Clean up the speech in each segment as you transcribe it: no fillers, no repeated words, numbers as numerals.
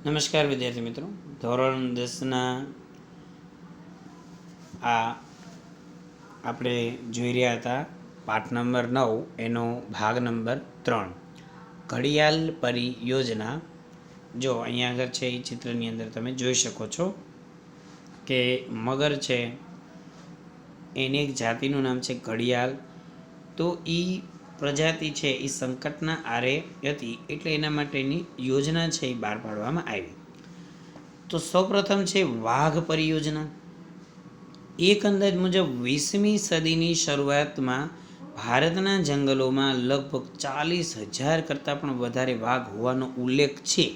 નમસ્કાર વિદ્યાર્થી મિત્રો, ધોરણ 10ના આ આપણે જોઈ રહ્યા હતા પાઠ નંબર 9 એનો ભાગ નંબર 3 ઘડિયાળ પરિયોજના. જો અહીંયા આગળ છે એ ચિત્રની અંદર તમે જોઈ શકો છો કે મગર છે, એની એક જાતિનું નામ છે ઘડિયાળ. તો એ પ્રજાતિ છે એ સંકટના આરે હતી, એટલે એના માટેની યોજના છે એ બહાર પાડવામાં આવી. તો સૌપ્રથમ છે વાઘ પરિયોજના. એક અંદાજ મુજબ 20મી સદીની શરૂઆતમાં ભારતના જંગલોમાં લગભગ 40,000 કરતાં પણ વધારે વાઘ હોવાનો ઉલ્લેખ છે.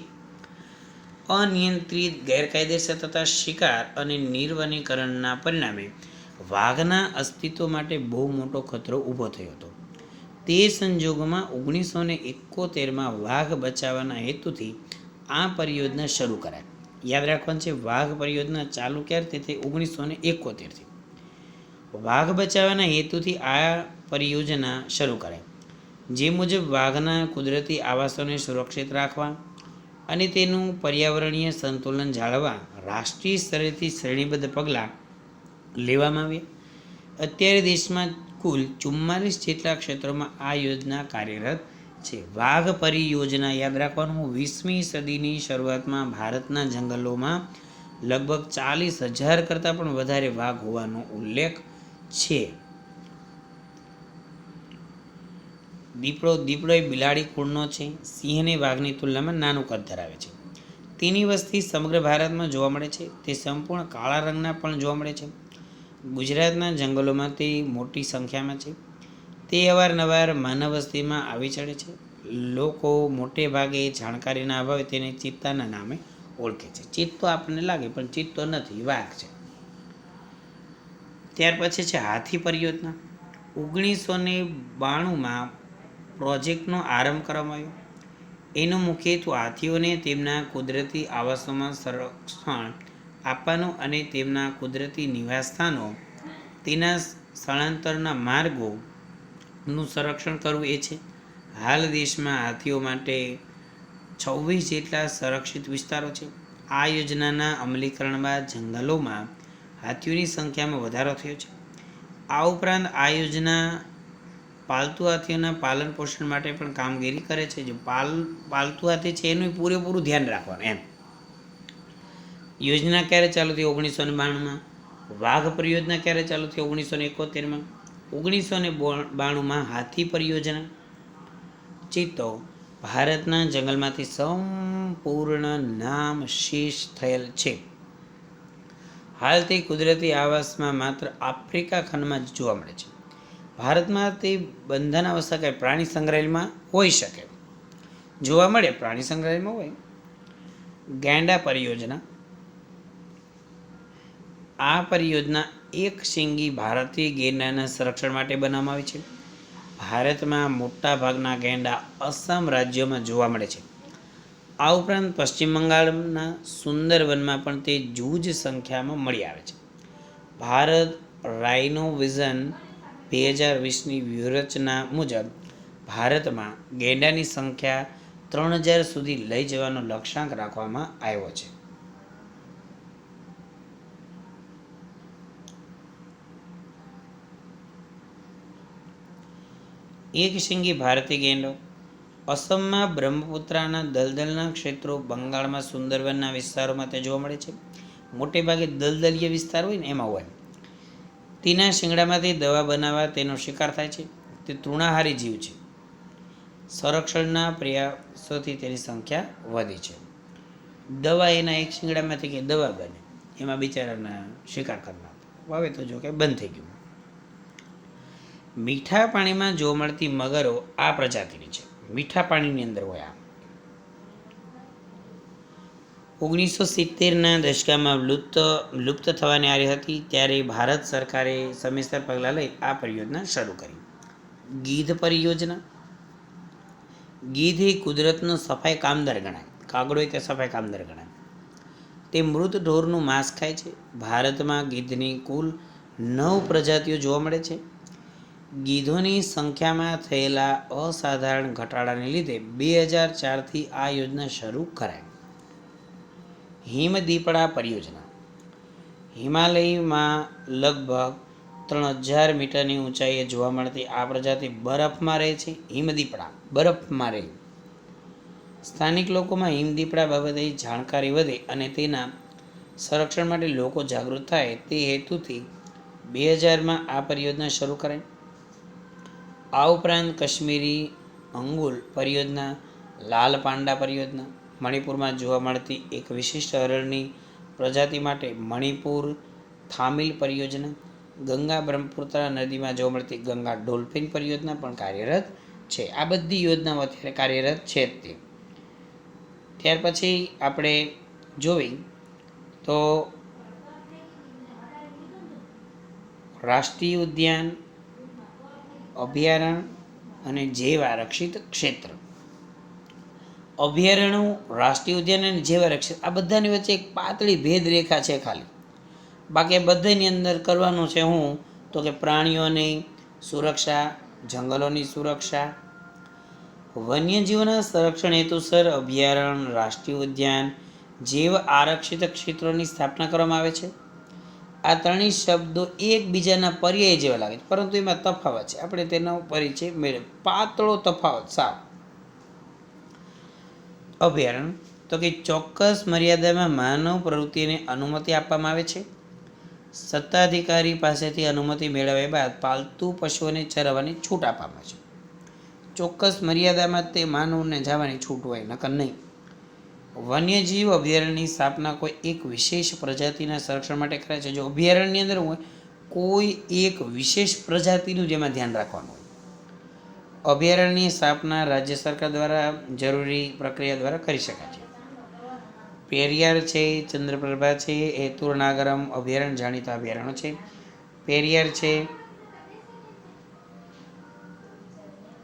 અનિયંત્રિત ગેરકાયદેસર થતા શિકાર અને નિર્વનીકરણના પરિણામે વાઘના અસ્તિત્વ માટે બહુ મોટો ખતરો ઊભો થયો હતો. તે સંજોગોમાં 1971માં વાઘ બચાવવાના હેતુથી આ પરિયોજના શરૂ કરાઈ. યાદ રાખવાનું છે, વાઘ પરિયોજના ચાલુ ક્યારથી થઈ? 1971થી. વાઘ બચાવવાના હેતુથી આ પરિયોજના શરૂ કરાઈ, જે મુજબ વાઘના કુદરતી આવાસોને સુરક્ષિત રાખવા અને તેનું પર્યાવરણીય સંતુલન જાળવવા રાષ્ટ્રીય સ્તરેથી શ્રેણીબદ્ધ પગલાં લેવામાં આવ્યા. અત્યારે દેશમાં કુલ 44 જેટલા ક્ષેત્રોમાં આ યોજના કાર્યરત છે. વાઘ પરિયોજના યાદ રાખવાનું, 20મી સદીની શરૂઆતમાં ભારતના જંગલોમાં લગભગ 40,000 કરતાં પણ વધારે વાઘ હોવાનો ઉલ્લેખ છે. દીપડો એ બિલાડી કુળનો છે. સિંહ અને વાઘની તુલનામાં નાનું કદ ધરાવે છે. તેની વસ્તી સમગ્ર ભારતમાં જોવા મળે છે. તે સંપૂર્ણ કાળા રંગના પણ જોવા મળે છે. ગુજરાતના જંગલોમાં તે મોટી સંખ્યામાં છે. તે અવારનવાર માનવ વસ્તીમાં આવી ચડે છે. લોકો મોટે ભાગે જાણકારીના અભાવે તેને ચિત્તાના નામે ઓળખે છે. ચિત્તો આપણને લાગે, પણ ચિત્તો નથી, વાઘ છે. ત્યાર પછી છે હાથી પરિયોજના. 1992માં પ્રોજેક્ટનો આરંભ કરવામાં આવ્યો. એનો મુખ્ય હેતુ હાથીઓને તેમના કુદરતી આવાસોમાં સંરક્ષણ આપવાનું અને તેમના કુદરતી નિવાસસ્થાનો, તેના સ્થળાંતરના માર્ગોનું સંરક્ષણ કરવું એ છે. હાલ દેશમાં હાથીઓ માટે 26 જેટલા સંરક્ષિત વિસ્તારો છે. આ યોજનાના અમલીકરણ બાદ જંગલોમાં હાથીઓની સંખ્યામાં વધારો થયો છે. આ ઉપરાંત આ યોજના પાલતુ હાથીઓના પાલન પોષણ માટે પણ કામગીરી કરે છે. જો પાલતુ હાથી છે એનું પૂરેપૂરું ધ્યાન રાખવાનું એમ. યોજના ક્યારે ચાલુ થઈ? 1992માં. વાઘ પરિયોજના ક્યારે ચાલુ થઈ? 1971માં. 1992માં હાથી પરિયોજના. ચિત્તો ભારતના જંગલમાંથી સંપૂર્ણ નામશેષ થયેલ છે. હાલ તે કુદરતી આવાસમાં માત્ર આફ્રિકા ખંડમાં જ જોવા મળે છે. ભારતમાં તે બંધનાવસ્થા કે પ્રાણી સંગ્રહાલયમાં હોઈ શકે, જોવા મળે, પ્રાણી સંગ્રહાલયમાં હોય. ગેંડા પરિયોજના. આ પરિયોજના એક શીંગી ભારતીય ગેંડાના સંરક્ષણ માટે બનાવવામાં આવી છે. ભારતમાં મોટાભાગના ગેંડા અસમ રાજ્યમાં જોવા મળે છે. આ ઉપરાંત પશ્ચિમ બંગાળના સુંદરવનમાં પણ તે જૂજ સંખ્યામાં મળી આવે છે. ભારત રાઇનો વિઝન 2020ની વ્યૂહરચના મુજબ ભારતમાં ગેંડાની સંખ્યા 3,000 સુધી લઈ જવાનો લક્ષ્યાંક રાખવામાં આવ્યો છે. એક શીંગી ભારતીય ગેંડો. અસમમાં બ્રહ્મપુત્રાના દલદલના ક્ષેત્રો, બંગાળમાં સુંદરવનના વિસ્તારોમાં તે જોવા મળે છે. મોટે ભાગે દલદલીય વિસ્તાર હોય ને એમાં હોય. તેના શિંગડામાંથી દવા બનાવવા તેનો શિકાર થાય છે. તે તૃણાહારી જીવ છે. સંરક્ષણના પ્રયાસોથી તેની સંખ્યા વધી છે. દવા એના એક શિંગડામાંથી કે દવા બને, એમાં બિચારાના શિકાર કરનાર. હવે તો જો કે બંધ થઈ ગયું. મીઠા પાણીમાં જોવા મળતી મગરો આ પ્રજાતિની છે. મીઠા પાણીની અંદર હોય. આ 1970ના દશકામાં લુપ્ત થવાની આરી હતી, ત્યારે ભારત સરકારે સમયસર પગલાં લઈ આ પરિયોજના શરૂ કરી. ગીધ પરિયોજના. ગીધ એ કુદરતનો સફાઈ કામદાર ગણાય. કાગડો તે સફાઈ કામદાર ગણાય. તે મૃત ઢોરનું માંસ ખાય છે. ભારતમાં ગીધની કુલ 9 પ્રજાતિઓ જોવા મળે છે. ગીધોની સંખ્યામાં થયેલા અસાધારણ ઘટાડાને લીધે 2004થી આ યોજના શરૂ કરાઈ. હિમદીપડા પરિયોજના. હિમાલયમાં લગભગ 3000 મીટરની ઊંચાઈએ જોવા મળતી આ પ્રજાતિ બરફમાં રહે છે. હિમદીપડા બરફમાં રહે. સ્થાનિક લોકોમાં હિમદીપડા બાબતે જાણકારી વધે અને તેના સંરક્ષણ માટે લોકો જાગૃત થાય તે હેતુથી 2000માં આ પરિયોજના શરૂ કરાઈ. આ ઉપરાંત કાશ્મીરી અંગુલ પરિયોજના, લાલ પાંડા પરિયોજના, મણિપુરમાં જોવા મળતી એક વિશિષ્ટ હરણની પ્રજાતિ માટે મણિપુર થામિલ પરિયોજના, ગંગા બ્રહ્મપુત્રા નદીમાં જોવા મળતી ગંગા ડોલ્ફિન પરિયોજના પણ કાર્યરત છે. આ બધી યોજનાઓ અત્યારે કાર્યરત છે જ તે. ત્યાર પછી આપણે જોઈ તો રાષ્ટ્રીય ઉદ્યાન, અભયારણ્ય અને જૈવ આરક્ષિત ક્ષેત્ર. અભયારણ્યો, રાષ્ટ્રીય ઉદ્યાન અને જૈવ આરક્ષિત આ બધાની વચ્ચે એક પાતળી ભેદરેખા છે ખાલી. બાકી બધાની અંદર કરવાનું છે હું તો કે પ્રાણીઓની સુરક્ષા, જંગલોની સુરક્ષા, વન્યજીવોના સંરક્ષણ હેતુસર અભયારણ્ય, રાષ્ટ્રીય ઉદ્યાન, જૈવ આરક્ષિત ક્ષેત્રોની સ્થાપના કરવામાં આવે છે. આ ત્રણેય શબ્દો એકબીજાના પર્યાય જેવા લાગે છે, પરંતુ એમાં તફાવત છે. આપણે તેનો પરિચય મેળવીએ. પાતળો તફાવત સાવ. અભયારણ્ય તો કે ચોક્કસ મર્યાદામાં માનવ પ્રવૃત્તિને અનુમતિ આપવામાં આવે છે. સત્તાધિકારી પાસેથી અનુમતિ મેળવ્યા બાદ પાલતુ પશુઓને ચરાવવાની છૂટ આપવામાં આવે છે. ચોક્કસ મર્યાદામાં તે માનવને જવાની છૂટ હોય, નકર નહીં. વન્યજીવ અભયારણ્યની સ્થાપના કોઈ એક વિશેષ પ્રજાતિના સંરક્ષણ માટે કરે છે. જો અભયારણ્યની અંદર હોય કોઈ એક વિશેષ પ્રજાતિનું જેમાં ધ્યાન રાખવાનું હોય. અભયારણ્યની સ્થાપના રાજ્ય સરકાર દ્વારા જરૂરી પ્રક્રિયા દ્વારા કરી શકાય છે. પેરિયાર છે, ચંદ્રપ્રભા છે, એતુર નાગરમ અભયારણ્ય જાણીતા અભયારણ્ય છે. પેરિયાર છે,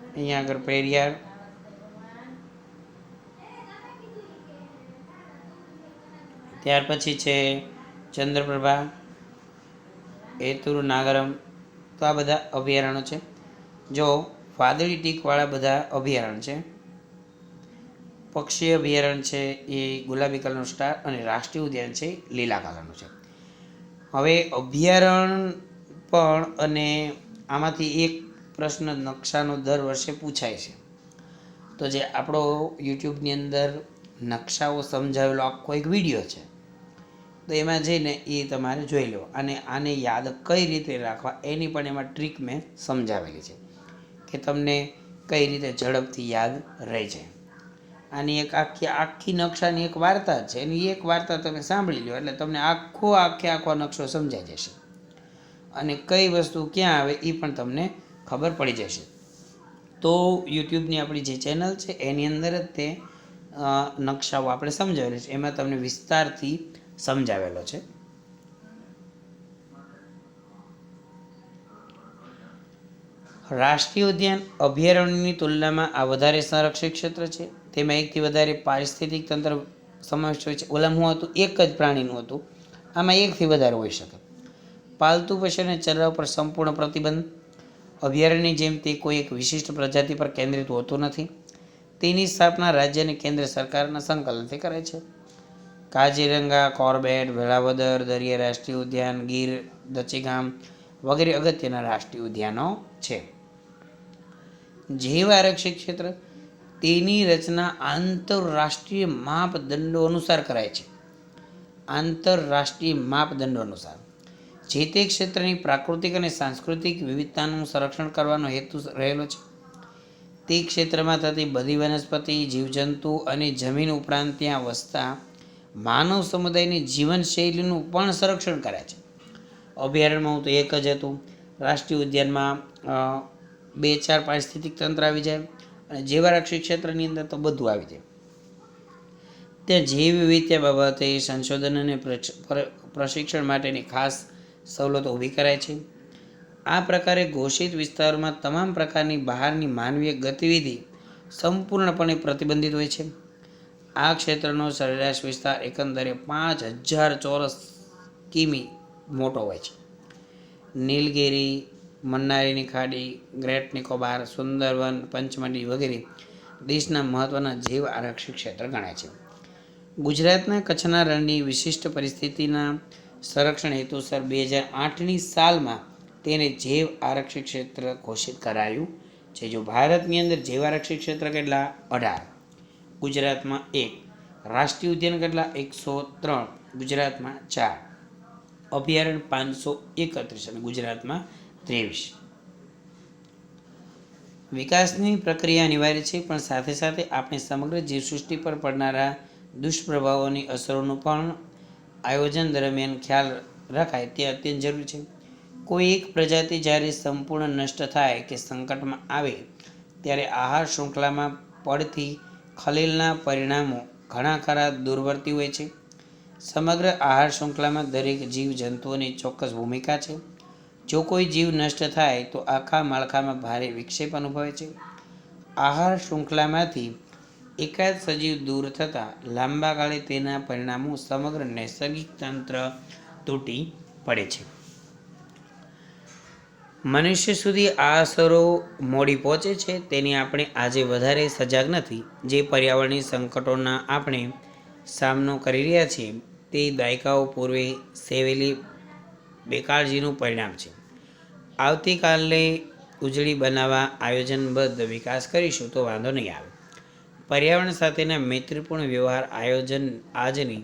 અહીંયા આગળ પેરિયાર, ત્યાર પછી છે ચંદ્રપ્રભા, એતુર નાગરમ. તો આ બધા અભયારણ્યો છે. જો વાદળી ટીકવાળા બધા અભયારણ્ય છે. પક્ષી અભયારણ્ય છે એ ગુલાબી કલરનો સ્ટાર, અને રાષ્ટ્રીય ઉદ્યાન છે લીલા કલરનું છે. હવે અભયારણ્ય પણ, અને આમાંથી એક પ્રશ્ન નકશાનો દર વર્ષે પૂછાય છે. તો જે આપણો યુટ્યુબની અંદર નકશાઓ સમજાવેલો આખો એક વિડીયો છે, તો એમાં જઈને એ તમારે જોઈ લો. અને આને યાદ કઈ રીતે રાખવા એની પણ એમાં ટ્રીક મેં સમજાવેલી છે કે તમને કઈ રીતે ઝડપથી યાદ રહી જાય. આની એક આખી નકશાની એક વાર્તા છે. એની એક વાર્તા તમે સાંભળી લો એટલે તમને આખો નકશો સમજાઈ જશે, અને કઈ વસ્તુ ક્યાં આવે એ પણ તમને ખબર પડી જશે. તો યુટ્યુબની આપણી જે ચેનલ છે એની અંદર જ તે નકશાઓ આપણે સમજાવેલો છે. એમાં તમને વિસ્તારથી સમજાવેલો છે. રાષ્ટ્રીય ઉદ્યાન અભયારણ્યની તુલનામાં આ વધારે સંરક્ષિત ક્ષેત્ર છે. તેમાં એકથી વધારે પારિસ્થિતિક તંત્ર સમાવેશ હોય છે. ઓલામાં શું હતું? એક જ પ્રાણીનું હતું. આમાં એકથી વધારે હોઈ શકે. પાલતુ પશુઓને ચરાવવા પર સંપૂર્ણ પ્રતિબંધ. અભયારણ્યની જેમ તે કોઈ એક વિશિષ્ટ પ્રજાતિ પર કેન્દ્રિત હોતું નથી. તેની સ્થાપના રાજ્ય અને કેન્દ્ર સરકારના સંકલનથી કરે છે. કાઝીરંગા, કોર્બેટ, વેળાવદર, દરિયા રાષ્ટ્રીય ઉદ્યાન, ગીર, દચેગામ વગેરે અગત્યના રાષ્ટ્રીય ઉદ્યાનો છે. જૈવ આરક્ષિત ક્ષેત્ર તેની રચના આંતરરાષ્ટ્રીય માપદંડો અનુસાર કરાય છે. આંતરરાષ્ટ્રીય માપદંડો અનુસાર જે તે ક્ષેત્રની પ્રાકૃતિક અને સાંસ્કૃતિક વિવિધતાનું સંરક્ષણ કરવાનો હેતુ રહેલો છે. તે ક્ષેત્રમાં થતી બધી વનસ્પતિ, જીવજંતુ અને જમીન ઉપરાંત ત્યાં વસતા માનવ સમુદાયની જીવનશૈલીનું પણ સંરક્ષણ કરે છે. અભયારણ્યમાં તો એક જ હતું. રાષ્ટ્રીય ઉદ્યાનમાં 2-4 પારિસ્થિતિક તંત્ર આવી જાય, અને જૈવારક્ષિત ક્ષેત્રની અંદર તો બધું આવી જાય. ત્યાં જૈવ વિવિધતા બાબતે સંશોધન અને પ્રશિક્ષણ માટેની ખાસ સવલતો ઊભી કરાય છે. આ પ્રકારે ઘોષિત વિસ્તારોમાં તમામ પ્રકારની બહારની માનવીય ગતિવિધિ સંપૂર્ણપણે પ્રતિબંધિત હોય છે. આ ક્ષેત્રનો સરેરાશ વિસ્તાર એકંદરે 5000 ચોરસ કિમી મોટો હોય છે. નીલગિરી, મન્નારીની ખાડી, ગ્રેટ નિકોબાર, સુંદરવન, પંચમઢી વગેરે દેશના મહત્ત્વના જૈવ આરક્ષિત ક્ષેત્ર ગણાય છે. ગુજરાતના કચ્છના રણની વિશિષ્ટ પરિસ્થિતિના સંરક્ષણ હેતુસર 2008ની સાલમાં તેને જૈવ આરક્ષિત ક્ષેત્ર ઘોષિત કરાયું છે. જો ભારતની અંદર જૈવ આરક્ષિત ક્ષેત્ર કેટલા? 18. ગુજરાતમાં 1. રાષ્ટ્રીય ઉદ્યાન કેટલા? 103. ગુજરાતમાં 4. અભયારણ્ય 531 અને ગુજરાતમાં 23. વિકાસની પ્રક્રિયા અનિવાર્ય છે, પણ સાથે સાથે આપણે સમગ્ર જીવસૃષ્ટિ પર પડનારા દુષ્પ્રભાવોની અસરોનું પણ આયોજન દરમિયાન ખ્યાલ રખાય તે અત્યંત જરૂરી છે. કોઈ એક પ્રજાતિ જ્યારે સંપૂર્ણ નષ્ટ થાય કે સંકટમાં આવે ત્યારે આહાર શૃંખલામાં પડતી ખલેલના પરિણામો ઘણા ખરા દૂરવર્તી હોય છે. સમગ્ર આહાર શૃંખલામાં દરેક જીવ જંતુઓની ચોક્કસ ભૂમિકા છે. જો કોઈ જીવ નષ્ટ થાય તો આખા માળખામાં ભારે વિક્ષેપ અનુભવે છે. આહાર શૃંખલામાંથી એકાદ સજીવ દૂર થતાં લાંબા ગાળે તેના પરિણામો સમગ્ર નૈસર્ગિક તંત્ર તૂટી પડે છે. મનુષ્ય સુધી આ અસરો મોડી પહોંચે છે. તેની આપણે આજે વધારે સજાગ નથી. જે પર્યાવરણીય સંકટોના આપણે સામનો કરી રહ્યા છીએ તે દાયકાઓ પૂર્વે સેવેલી બેકાળજીનું પરિણામ છે. આવતીકાલે ઉજળી બનાવવા આયોજનબદ્ધ વિકાસ કરીશું તો વાંધો નહીં આવે. પર્યાવરણ સાથેના મૈત્રીપૂર્ણ વ્યવહાર આયોજન આજની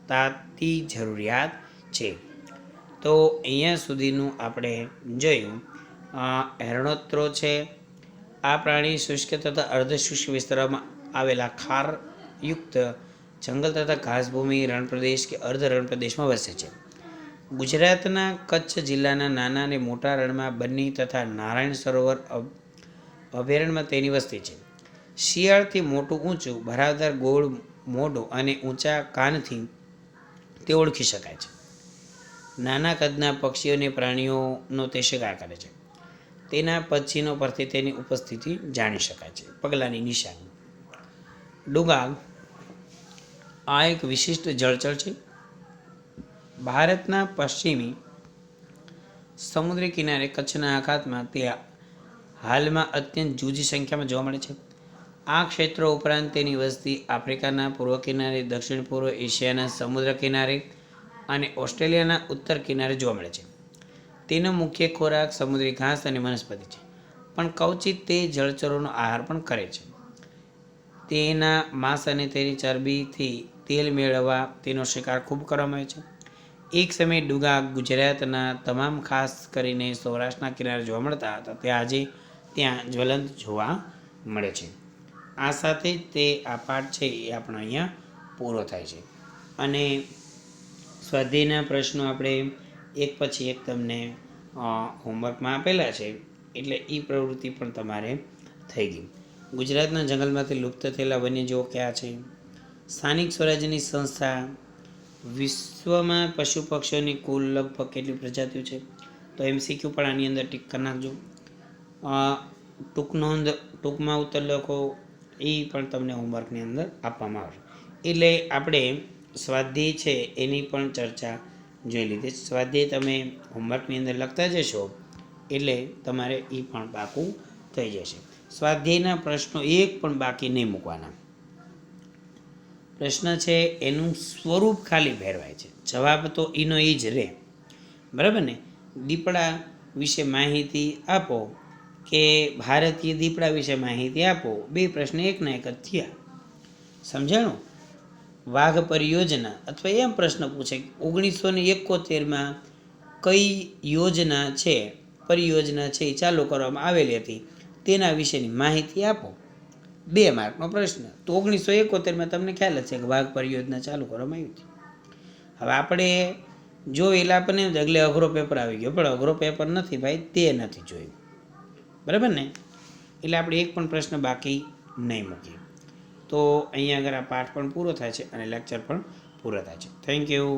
તાતી જરૂરિયાત છે. તો અહીંયા સુધીનું આપણે જોયું. હેરણોત્રો છે. આ પ્રાણી શુષ્ક તથા અર્ધશુષ્ક વિસ્તારોમાં આવેલા ખારયુક્ત જંગલ તથા ઘાસભૂમિ રણપ્રદેશ કે અર્ધ રણપ્રદેશમાં વસે છે. ગુજરાતના કચ્છ જિલ્લાના નાના અને મોટા રણમાં બન્ની તથા નારાયણ સરોવર અભયારણ્યમાં તેની વસ્તી છે. શિયાળથી મોટું ઊંચું ભરાવદાર ગોળ મોઢું અને ઊંચા કાનથી તે ઓળખી શકાય છે. નાના કદના પક્ષીઓ અને પ્રાણીઓનો તે શિકાર કરે છે. તેના પછીનો પરથી તેની ઉપસ્થિતિ જાણી શકાય છે. પગલાંની નિશાની. ડુગાગ આ એક વિશિષ્ટ જળચર છે. ભારતના પશ્ચિમી સમુદ્રી કિનારે કચ્છના અખાતમાં તે હાલમાં અત્યંત જૂજી સંખ્યામાં જોવા મળે છે. આ ક્ષેત્રો ઉપરાંત તેની વસ્તી આફ્રિકાના પૂર્વ કિનારે, દક્ષિણ પૂર્વ એશિયાના સમુદ્ર કિનારે અને ઓસ્ટ્રેલિયાના ઉત્તર કિનારે જોવા મળે છે. તેનો મુખ્ય ખોરાક સમુદ્રી ઘાસ અને વનસ્પતિ છે, પણ કવચિત તે જળચરોનો આહાર પણ કરે છે. તેના માંસ અને તેની ચરબીથી તેલ મેળવવા તેનો શિકાર ખૂબ કરવામાં આવે છે. એક સમયે ડુગાગ ગુજરાતના તમામ ખાસ કરીને સૌરાષ્ટ્રના કિનારે જોવા મળતા હતા તે આજે ત્યાં જ્વલંત જોવા મળે છે. આ સાથે જ તે આ પાઠ છે એ આપણો અહીંયા પૂરો થાય છે. અને સ્વાધ્યાયના પ્રશ્નો આપણે એક પછી એક તમને હોમવર્કમાં આપેલા છે, એટલે એ પ્રવૃત્તિ પણ તમારે થઈ ગઈ. ગુજરાતના જંગલમાંથી લુપ્ત થયેલા વન્યજીવો કયા છે? સ્થાનિક સ્વરાજ્યની સંસ્થા. વિશ્વમાં પશુ પક્ષીઓની કુલ લગભગ કેટલી પ્રજાતિઓ છે? તો MCQ પણ આની અંદર ટીક કરી નાખજો. ટૂંકમાં ઉત્તર લખો, એ પણ તમને હોમવર્કની અંદર આપવામાં આવશે. એટલે આપણે સ્વાધ્યાય છે એની પણ ચર્ચા જોઈ લીધી. સ્વાધ્યાય તમે હોમવર્કની અંદર લખતા જશો એટલે તમારે એ પણ પાકું થઈ જશે. સ્વાધ્યાયના પ્રશ્નો એક પણ બાકી નહીં મૂકવાના. પ્રશ્ન છે એનું સ્વરૂપ ખાલી ફેરવાય છે, જવાબ તો એનો એ જ રહે. બરાબર ને? દીપડા વિશે માહિતી આપો કે ભારતીય દીપડા વિશે માહિતી આપો, બે પ્રશ્ન એકના એક જ થયા. સમજાણું? વાઘ પરિયોજના અથવા એમ પ્રશ્ન પૂછે 1971માં કઈ યોજના છે, પરિયોજના છે એ ચાલુ કરવામાં આવેલી હતી તેના વિશેની માહિતી આપો, 2 માર્કનો પ્રશ્ન. તો 1971માં તમને ખ્યાલ જ છે કે વાઘ પરિયોજના ચાલુ કરવામાં આવી હતી. હવે આપણે જોઈ એટલે આપણને અગલે અઘરો પેપર આવી ગયો, પણ અઘરો પેપર નથી ભાઈ, તે નથી જોયું. બરાબર ને? એટલે આપણે એક પણ પ્રશ્ન બાકી નહીં મૂકીએ. તો અહીંયા આગળ આ પાઠ પણ પૂરો થાય છે અને લેક્ચર પણ પૂરો થાય છે. Thank you.